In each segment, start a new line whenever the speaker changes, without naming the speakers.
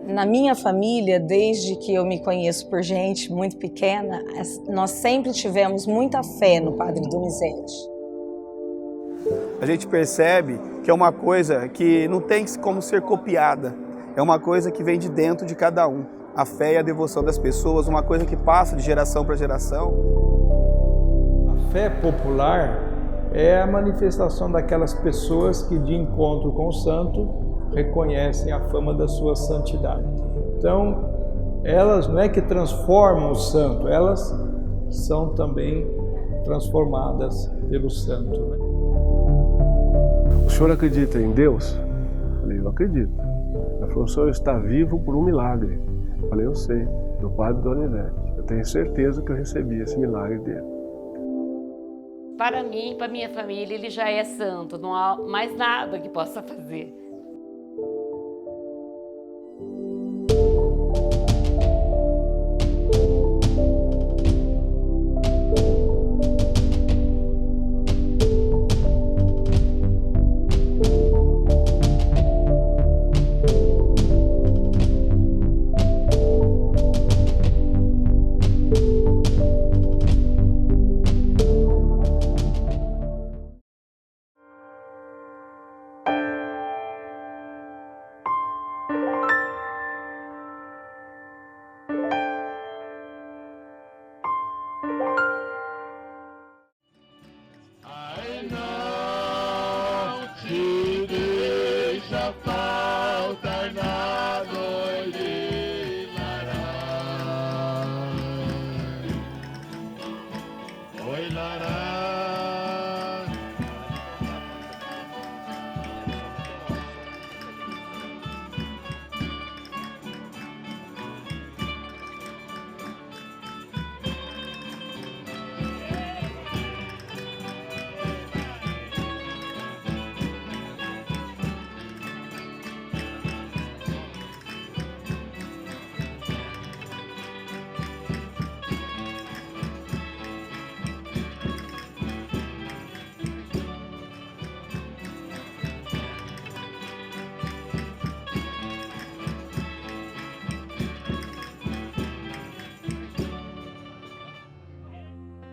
Na minha família, desde que eu me conheço por gente muito pequena, nós sempre tivemos muita fé no Padre Donizete.
A gente percebe que é uma coisa que não tem como ser copiada, é uma coisa que vem de dentro de cada um. A fé e a devoção das pessoas, uma coisa que passa de geração para geração.
A fé popular é a manifestação daquelas pessoas que, de encontro com o santo, reconhecem a fama da sua santidade. Então, elas não é que transformam o santo, elas são também transformadas pelo santo.
O senhor acredita em Deus? Eu falei, eu acredito. Ela falou, o senhor está vivo por um milagre. Eu falei, eu sei, do Padre Donizete. Eu tenho certeza que eu recebi esse milagre dele.
Para mim, para minha família, ele já é santo, não há mais nada que possa fazer.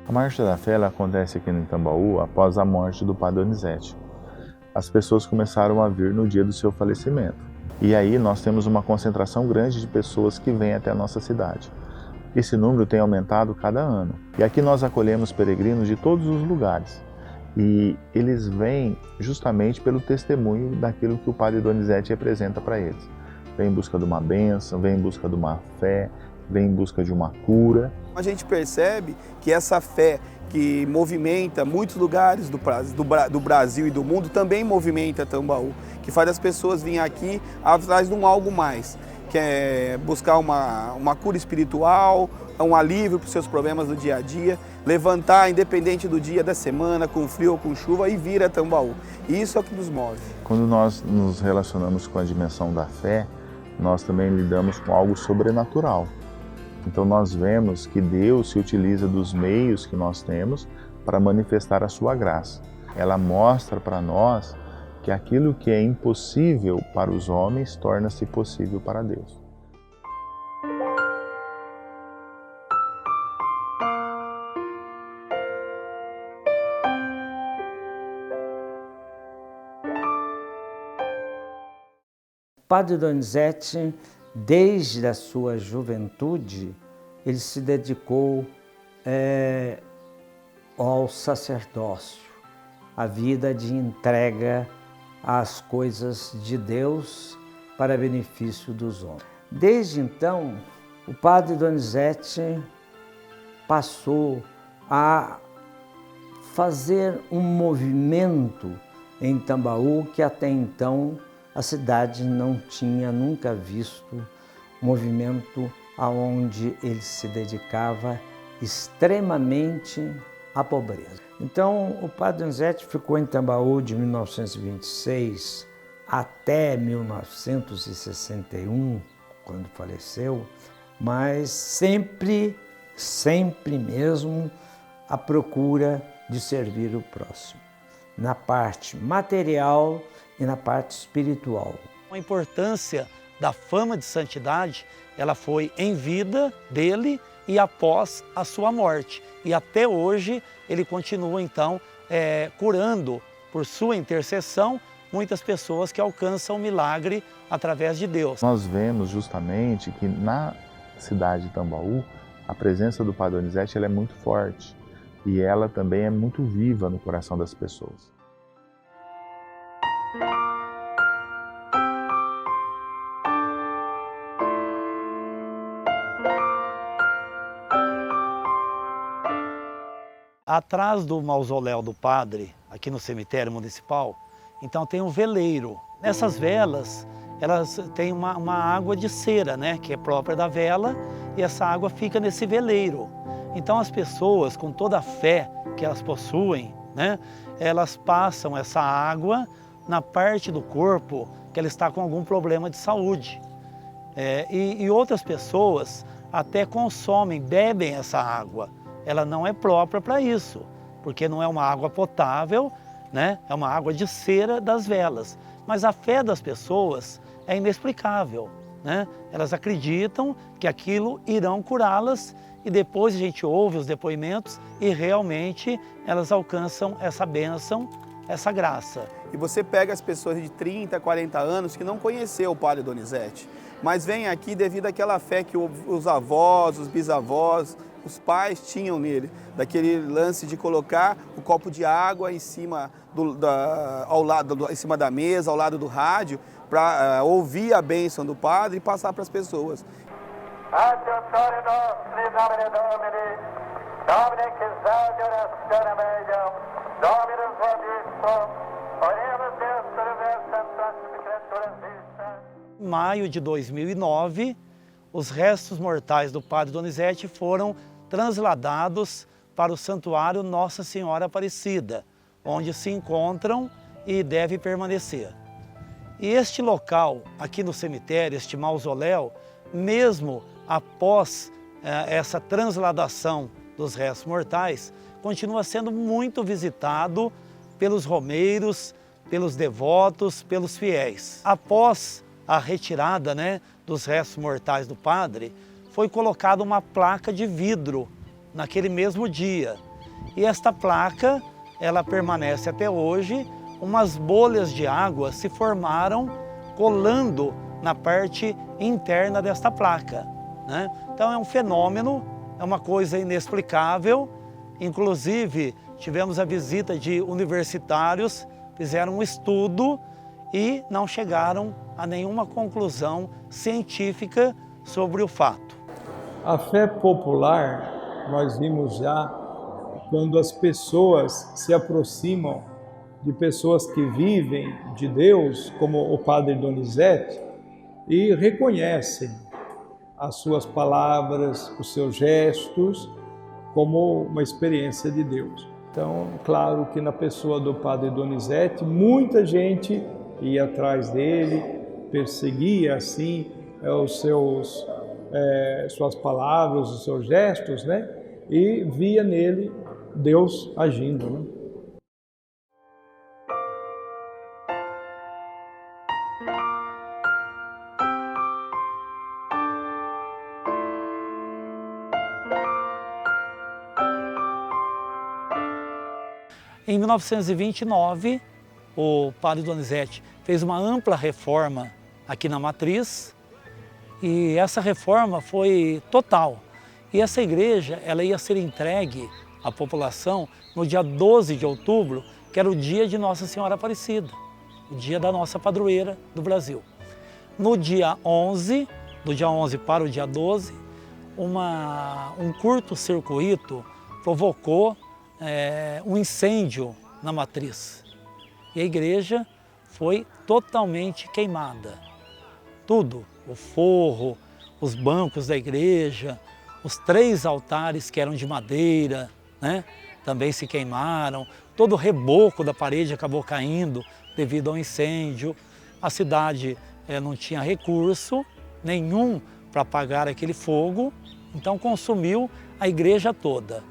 A Marcha da Fé ela acontece aqui no Tambaú após a morte do Padre Donizete. As pessoas começaram a vir no dia do seu falecimento. E aí nós temos uma concentração grande de pessoas que vêm até a nossa cidade. Esse número tem aumentado cada ano. E aqui nós acolhemos peregrinos de todos os lugares. E eles vêm justamente pelo testemunho daquilo que o Padre Donizete representa para eles. Vem em busca de uma bênção, vem em busca de uma fé, vem em busca de uma cura.
A gente percebe que essa fé que movimenta muitos lugares do Brasil e do mundo também movimenta Tambaú, que faz as pessoas virem aqui atrás de um algo mais, que é buscar uma cura espiritual, um alívio para os seus problemas do dia a dia, levantar independente do dia da semana, com frio ou com chuva, e vir a Tambaú. E isso é o que nos move.
Quando nós nos relacionamos com a dimensão da fé, nós também lidamos com algo sobrenatural. Então nós vemos que Deus se utiliza dos meios que nós temos para manifestar a sua graça. Ela mostra para nós que aquilo que é impossível para os homens torna-se possível para Deus.
Padre Donizete, desde a sua juventude, ele se dedicou ao sacerdócio, à vida de entrega às coisas de Deus para benefício dos homens. Desde então, o Padre Donizete passou a fazer um movimento em Tambaú que até então a cidade não tinha nunca visto, um movimento aonde ele se dedicava extremamente à pobreza. Então, o Padre Donizete ficou em Tambaú de 1926 até 1961, quando faleceu, mas sempre mesmo à procura de servir o próximo, na parte material e na parte espiritual.
A importância da fama de santidade, ela foi em vida dele e após a sua morte. E até hoje ele continua então curando por sua intercessão muitas pessoas que alcançam o milagre através de Deus.
Nós vemos justamente que na cidade de Tambaú, a presença do Padre Donizete ela é muito forte e ela também é muito viva no coração das pessoas.
Atrás do mausoléu do padre, aqui no cemitério municipal, então tem um veleiro. Nessas velas, elas têm uma água de cera, né, que é própria da vela, e essa água fica nesse veleiro. Então as pessoas, com toda a fé que elas possuem, né, elas passam essa água na parte do corpo que ela está com algum problema de saúde. E outras pessoas até consomem, bebem essa água. Ela não é própria para isso, porque não é uma água potável, né? É uma água de cera das velas. Mas a fé das pessoas é inexplicável, né? Elas acreditam que aquilo irão curá-las e depois a gente ouve os depoimentos e realmente elas alcançam essa bênção, essa graça.
E você pega as pessoas de 30, 40 anos que não conheceu o Padre Donizete, mas vem aqui devido àquela fé que os avós, os bisavós, os pais tinham nele, daquele lance de colocar o copo de água em cima, em cima da mesa, ao lado do rádio, para ouvir a bênção do padre e passar para as pessoas.
Em maio de 2009, os restos mortais do Padre Donizete foram transladados para o Santuário Nossa Senhora Aparecida, onde se encontram e devem permanecer. E este local, aqui no cemitério, este mausoléu, mesmo após essa transladação dos restos mortais, continua sendo muito visitado pelos romeiros, pelos devotos, pelos fiéis. Após a retirada, né, dos restos mortais do padre, foi colocada uma placa de vidro naquele mesmo dia. E esta placa, ela permanece até hoje. Umas bolhas de água se formaram colando na parte interna desta placa, né? Então é um fenômeno, é uma coisa inexplicável. Inclusive, tivemos a visita de universitários, fizeram um estudo e não chegaram a nenhuma conclusão científica sobre o fato.
A fé popular, nós vimos já, quando as pessoas se aproximam de pessoas que vivem de Deus, como o Padre Donizete, e reconhecem as suas palavras, os seus gestos, como uma experiência de Deus. Então, claro que na pessoa do Padre Donizete, muita gente ia atrás dele, perseguia assim suas palavras, os seus gestos, né? E via nele Deus agindo, né?
Em 1929, o Padre Donizete fez uma ampla reforma aqui na Matriz e essa reforma foi total. E essa igreja ela ia ser entregue à população no dia 12 de outubro, que era o dia de Nossa Senhora Aparecida, o dia da nossa padroeira do Brasil. No dia 11, do dia 11 para o dia 12, um curto-circuito provocou um incêndio na Matriz. E a igreja foi totalmente queimada. Tudo, o forro, os bancos da igreja, os 3 altares que eram de madeira, né, também se queimaram. Todo o reboco da parede acabou caindo devido ao incêndio. A cidade não tinha recurso nenhum para apagar aquele fogo, então consumiu a igreja toda.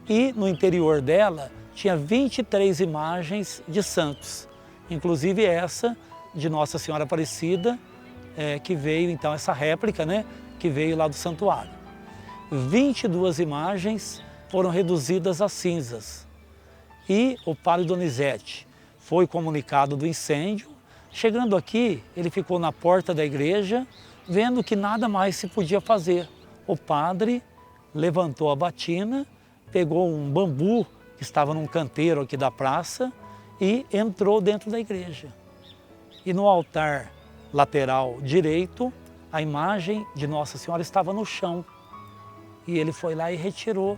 E no interior dela tinha 23 imagens de santos, inclusive essa de Nossa Senhora Aparecida, que veio então essa réplica, né, que veio lá do santuário. 22 imagens foram reduzidas a cinzas. E o padre Donizete foi comunicado do incêndio. Chegando aqui, ele ficou na porta da igreja, vendo que nada mais se podia fazer. O padre levantou a batina, pegou um bambu que estava num canteiro aqui da praça e entrou dentro da igreja. E no altar lateral direito, a imagem de Nossa Senhora estava no chão. E ele foi lá e retirou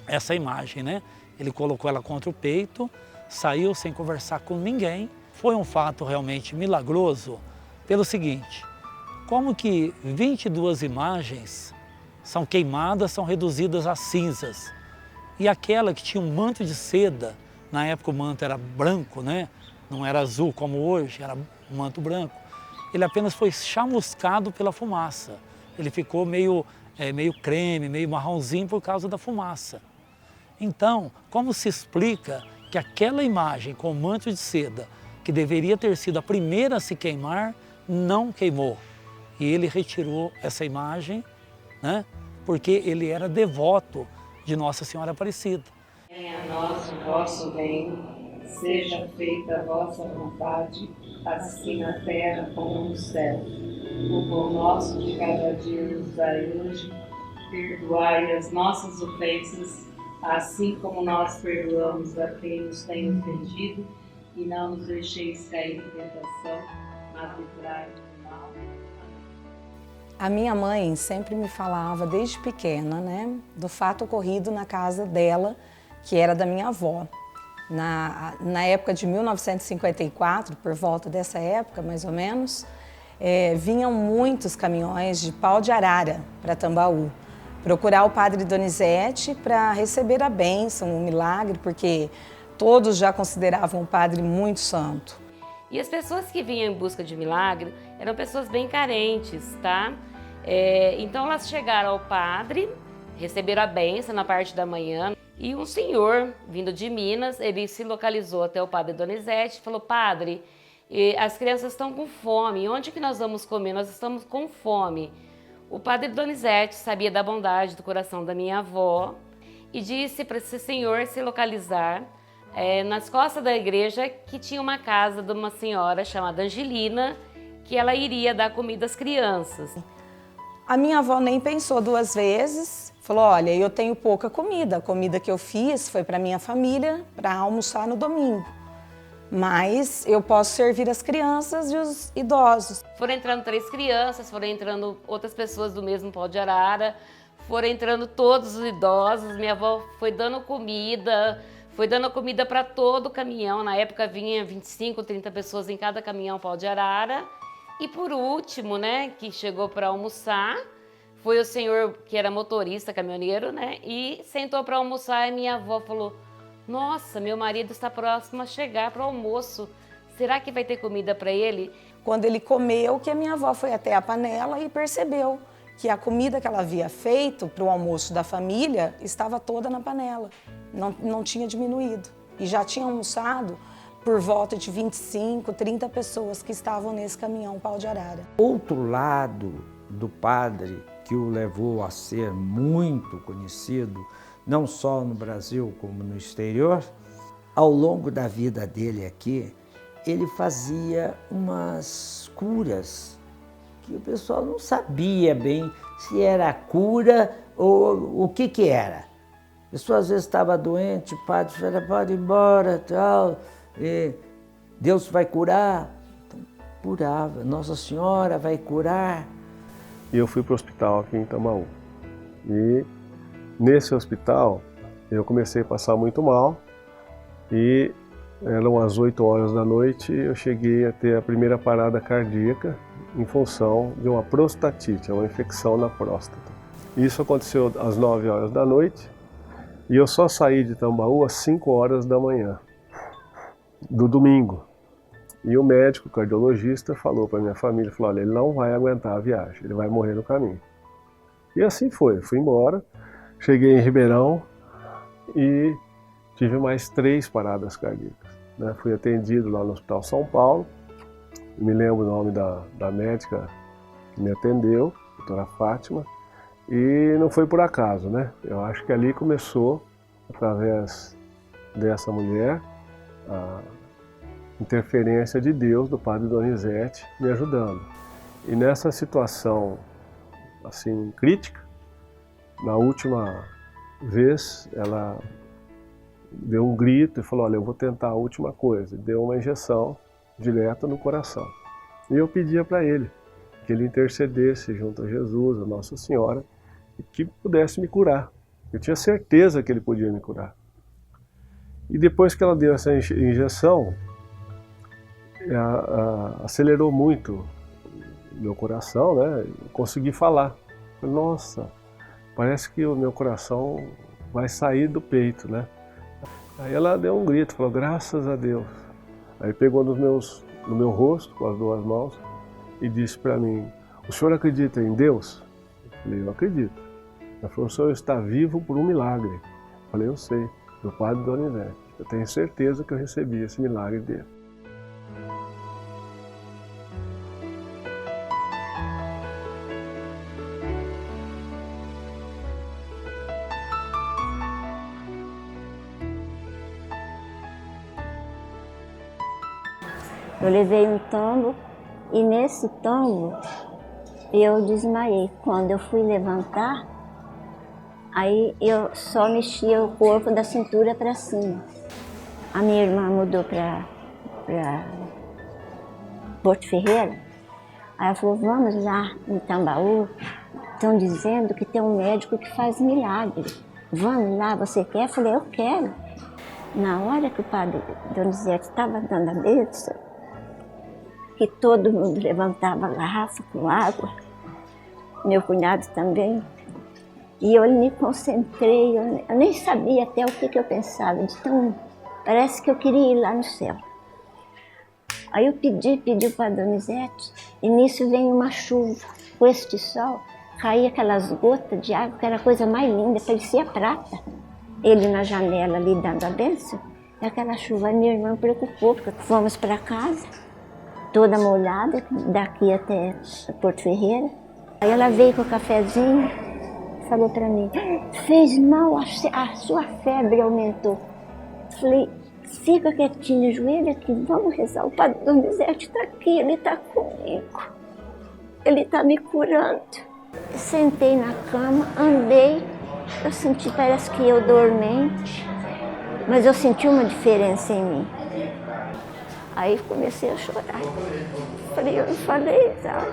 essa imagem, né? Ele colocou ela contra o peito, saiu sem conversar com ninguém. Foi um fato realmente milagroso pelo seguinte: como que 22 imagens são queimadas, são reduzidas a cinzas, e aquela que tinha um manto de seda, na época o manto era branco, né? Não era azul como hoje, era um manto branco, ele apenas foi chamuscado pela fumaça. Ele ficou meio creme, meio marronzinho por causa da fumaça. Então, como se explica que aquela imagem com o manto de seda, que deveria ter sido a primeira a se queimar, não queimou? E ele retirou essa imagem, né? Porque ele era devoto de Nossa Senhora Aparecida.
Venha a nós o vosso reino, seja feita a vossa vontade, assim na terra como no céu. O pão nosso de cada dia nos dai hoje, perdoai as nossas ofensas, assim como nós perdoamos a quem nos tem ofendido, e não nos deixeis cair em tentação, mas livrai-nos do mal.
A minha mãe sempre me falava, desde pequena, né, do fato ocorrido na casa dela, que era da minha avó. Na época de 1954, por volta dessa época, mais ou menos, vinham muitos caminhões de pau de arara para Tambaú, procurar o padre Donizete para receber a bênção, o milagre, porque todos já consideravam o padre muito santo.
E as pessoas que vinham em busca de milagre eram pessoas bem carentes, tá? Então elas chegaram ao padre, receberam a bênção na parte da manhã, e um senhor, vindo de Minas, ele se localizou até o padre Donizete e falou: padre, as crianças estão com fome, onde que nós vamos comer? Nós estamos com fome. O padre Donizete sabia da bondade do coração da minha avó e disse para esse senhor se localizar nas costas da igreja, que tinha uma casa de uma senhora chamada Angelina, que ela iria dar comida às crianças.
A minha avó nem pensou duas vezes, falou: olha, eu tenho pouca comida, a comida que eu fiz foi para minha família, para almoçar no domingo, mas eu posso servir as crianças e os idosos.
Foram entrando 3 crianças, foram entrando outras pessoas do mesmo pau de arara, foram entrando todos os idosos, minha avó foi dando comida para todo o caminhão. Na época vinha 25, 30 pessoas em cada caminhão pau de arara. E por último, né, que chegou para almoçar, foi o senhor que era motorista, caminhoneiro, né, e sentou para almoçar, e minha avó falou: nossa, meu marido está próximo a chegar para o almoço, será que vai ter comida para ele?
Quando ele comeu, que a minha avó foi até a panela e percebeu que a comida que ela havia feito para o almoço da família estava toda na panela, não tinha diminuído. E já tinha almoçado por volta de 25, 30 pessoas que estavam nesse caminhão pau de arara.
Outro lado do padre que o levou a ser muito conhecido, não só no Brasil como no exterior, ao longo da vida dele aqui, ele fazia umas curas que o pessoal não sabia bem se era cura ou o que era. A pessoa às vezes estava doente, o padre falava: pode ir embora, tal, e Deus vai curar. Então, curava, Nossa Senhora vai curar.
E eu fui para o hospital aqui em Tambaú. E nesse hospital eu comecei a passar muito mal e eram as 8 horas da noite, eu cheguei a ter a primeira parada cardíaca em função de uma prostatite, uma infecção na próstata. Isso aconteceu às 9 horas da noite e eu só saí de Tambaú às 5 horas da manhã do domingo. E o médico, o cardiologista, falou para minha família, falou: olha, ele não vai aguentar a viagem, ele vai morrer no caminho. E assim foi, eu fui embora, cheguei em Ribeirão e tive mais 3 paradas cardíacas, né? Fui atendido lá no Hospital São Paulo me lembro o nome da médica que me atendeu, doutora Fátima, e não foi por acaso, né? Eu acho que ali começou, através dessa mulher, a interferência de Deus, do Padre Donizete, me ajudando. E nessa situação, assim, crítica, na última vez, ela deu um grito e falou, olha, eu vou tentar a última coisa. Deu uma injeção direta no coração. E eu pedia para ele que ele intercedesse junto a Jesus, a Nossa Senhora, e que pudesse me curar. Eu tinha certeza que ele podia me curar. E depois que ela deu essa injeção, acelerou muito o meu coração, né? Eu consegui falar. Nossa, parece que o meu coração vai sair do peito, né? Aí ela deu um grito, falou, graças a Deus. Aí pegou no meu rosto, com as duas mãos, e disse para mim, o senhor acredita em Deus? Eu falei, eu acredito. Ela falou, o senhor está vivo por um milagre. Eu falei, eu sei, do Padre Donizete. Eu tenho certeza que eu recebi esse milagre dele.
Eu levei um tombo e nesse tombo eu desmaiei. Quando eu fui levantar, aí eu só mexia o corpo da cintura para cima. A minha irmã mudou para Porto Ferreira. Aí ela falou, vamos lá em Tambaú, estão dizendo que tem um médico que faz milagre. Vamos lá, você quer? Eu falei, eu quero. Na hora que o Padre Donizete estava dando a bênção, que todo mundo levantava a garrafa com água, meu cunhado também, e eu me concentrei, eu nem sabia até o que eu pensava, então parece que eu queria ir lá no céu. Aí eu pedi para Donizete, e nisso vem uma chuva, com este sol, caía aquelas gotas de água, que era a coisa mais linda, parecia prata. Ele na janela ali dando a bênção, e aquela chuva, aí minha irmã preocupou, porque fomos para casa, toda molhada, daqui até Porto Ferreira. Aí ela veio com o cafezinho, falou para mim, fez mal, a sua febre aumentou. Falei, fica quietinho, joelho aqui, vamos rezar, o Padre Donizete está aqui, ele está comigo, ele está me curando. Sentei na cama, andei, eu senti, parece que eu dormente, mas eu senti uma diferença em mim. Aí comecei a chorar. Falei, eu não falei, sabe?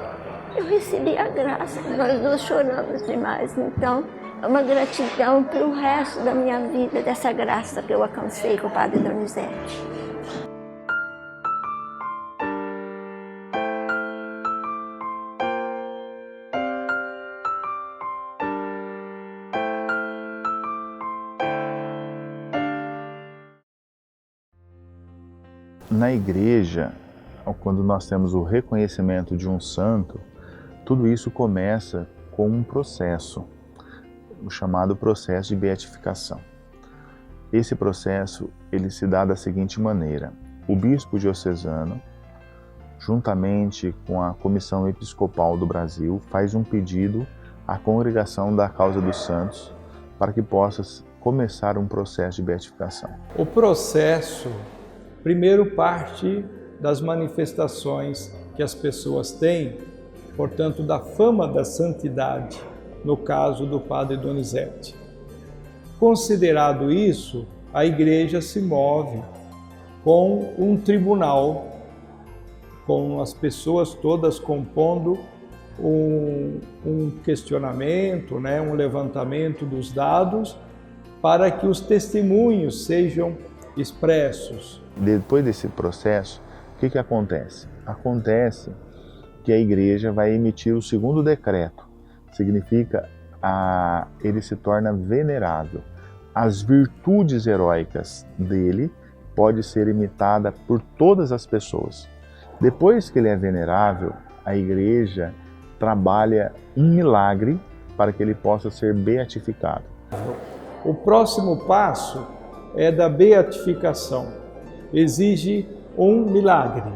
Eu recebi a graça, nós dois choramos demais. Então, é uma gratidão para o resto da minha vida, dessa graça que eu alcancei com o Padre Donizete.
Na igreja, quando nós temos o reconhecimento de um santo, tudo isso começa com um processo, o chamado processo de beatificação. Esse processo, ele se dá da seguinte maneira: o bispo diocesano, juntamente com a Comissão Episcopal do Brasil, faz um pedido à Congregação da Causa dos Santos para que possa começar um processo de beatificação.
O processo primeiro parte das manifestações que as pessoas têm, portanto, da fama da santidade, no caso do Padre Donizete. Considerado isso, a Igreja se move com um tribunal, com as pessoas todas compondo um questionamento, né, um levantamento dos dados, para que os testemunhos sejam expressos.
Depois desse processo, o que acontece? Acontece que a igreja vai emitir o segundo decreto. Significa, ele se torna venerável. As virtudes heróicas dele podem ser imitadas por todas as pessoas. Depois que ele é venerável, a igreja trabalha um milagre para que ele possa ser beatificado.
O próximo passo é da beatificação. Exige um milagre.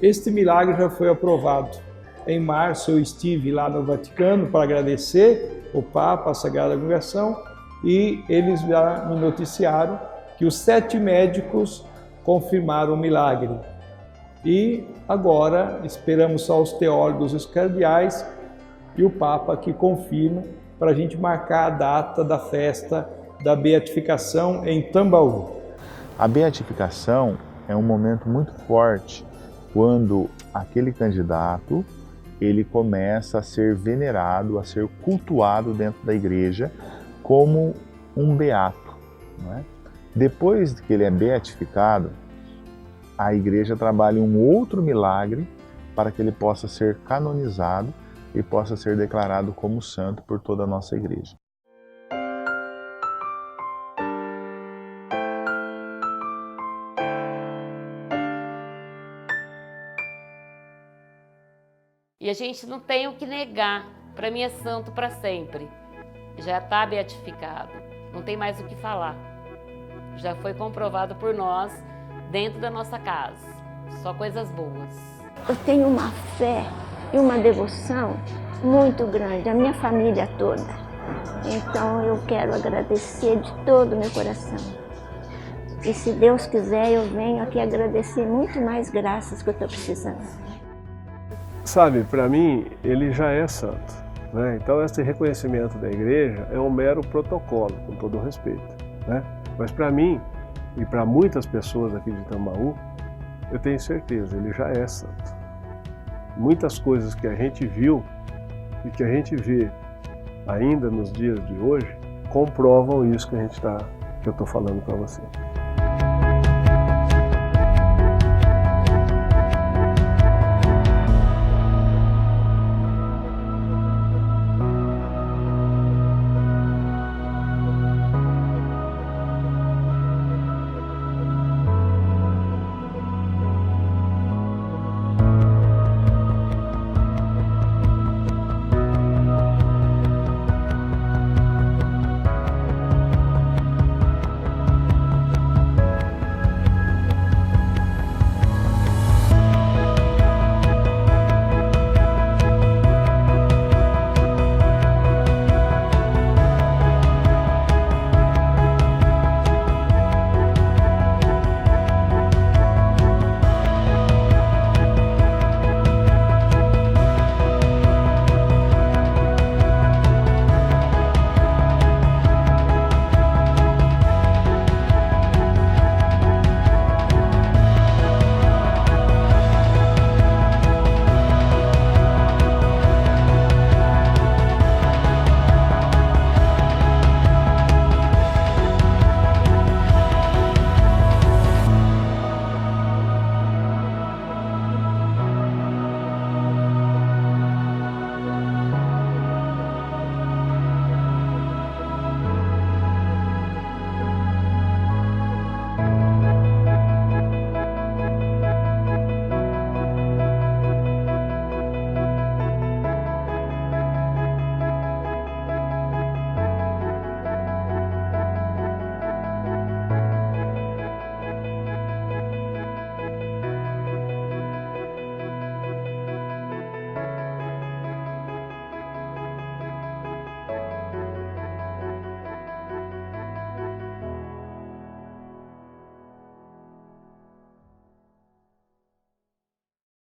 Este milagre já foi aprovado. Em março eu estive lá no Vaticano para agradecer o Papa, a Sagrada Congregação, e eles já me noticiaram que os 7 médicos confirmaram o milagre. E agora esperamos só os teólogos e os cardeais e o Papa que confirma para a gente marcar a data da festa da beatificação em Tambaú.
A beatificação é um momento muito forte quando aquele candidato ele começa a ser venerado, a ser cultuado dentro da igreja como um beato, não é? Depois que ele é beatificado, a igreja trabalha um outro milagre para que ele possa ser canonizado e possa ser declarado como santo por toda a nossa igreja.
E a gente não tem o que negar. Para mim é santo para sempre. Já está beatificado. Não tem mais o que falar. Já foi comprovado por nós dentro da nossa casa. Só coisas boas.
Eu tenho uma fé e uma devoção muito grande, a minha família toda. Então eu quero agradecer de todo o meu coração. E se Deus quiser, eu venho aqui agradecer muito mais graças que eu estou precisando.
Sabe, para mim, ele já é santo, né? Então esse reconhecimento da igreja é um mero protocolo, com todo o respeito, né? Mas para mim, e para muitas pessoas aqui de Tambaú, eu tenho certeza, ele já é santo. Muitas coisas que a gente viu e que a gente vê ainda nos dias de hoje comprovam isso que eu estou falando para você.